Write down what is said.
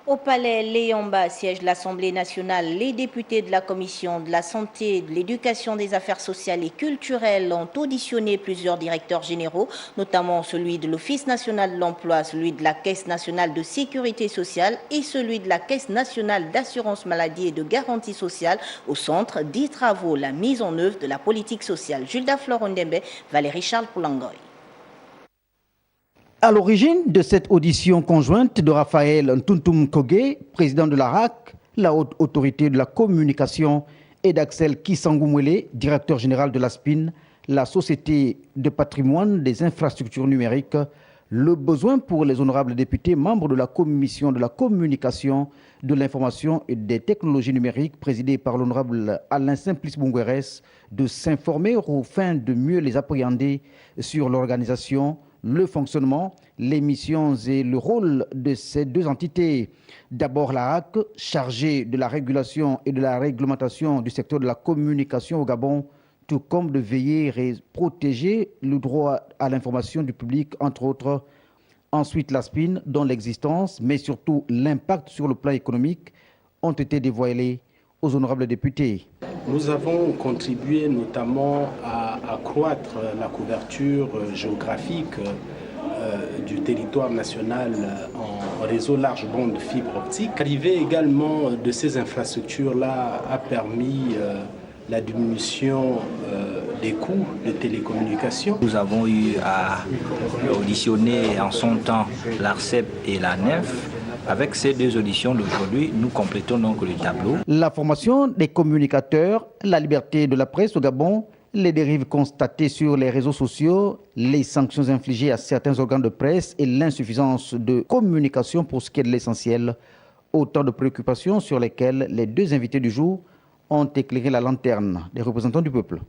Au palais Léomba siège l'Assemblée nationale. Les députés de la Commission de la Santé, de l'Éducation, des Affaires sociales et culturelles ont auditionné plusieurs directeurs généraux, notamment celui de l'Office national de l'emploi, celui de la Caisse nationale de sécurité sociale et celui de la Caisse nationale d'assurance maladie et de garantie sociale au centre des travaux, la mise en œuvre de la politique sociale. Jules Daflor Ondembe, Valérie Charles Poulangoy. À l'origine de cette audition conjointe de Raphaël Ntuntum Kogé, président de la RAC, la haute autorité de la communication, et d'Axel Kisangumwele, directeur général de la SPIN, la Société de patrimoine des infrastructures numériques, le besoin pour les honorables députés membres de la commission de la communication, de l'information et des technologies numériques présidée par l'honorable Alain Simplice Bungueres de s'informer aux fins de mieux les appréhender sur l'organisation, le fonctionnement, les missions et le rôle de ces deux entités. D'abord la RAC, chargée de la régulation et de la réglementation du secteur de la communication au Gabon, tout comme de veiller et protéger le droit à l'information du public, entre autres. Ensuite la SPIN, dont l'existence, mais surtout l'impact sur le plan économique, ont été dévoilés aux honorables députés. Nous avons contribué notamment à accroître la couverture géographique du territoire national en réseau large bande fibre optique. L'arrivée également de ces infrastructures-là a permis la diminution des coûts de télécommunications. Nous avons eu à auditionner en son temps l'ARCEP et la NEF. Avec ces deux auditions d'aujourd'hui, nous complétons donc le tableau. La formation des communicateurs, la liberté de la presse au Gabon, les dérives constatées sur les réseaux sociaux, les sanctions infligées à certains organes de presse et l'insuffisance de communication pour ce qui est de l'essentiel. Autant de préoccupations sur lesquelles les deux invités du jour ont éclairé la lanterne des représentants du peuple.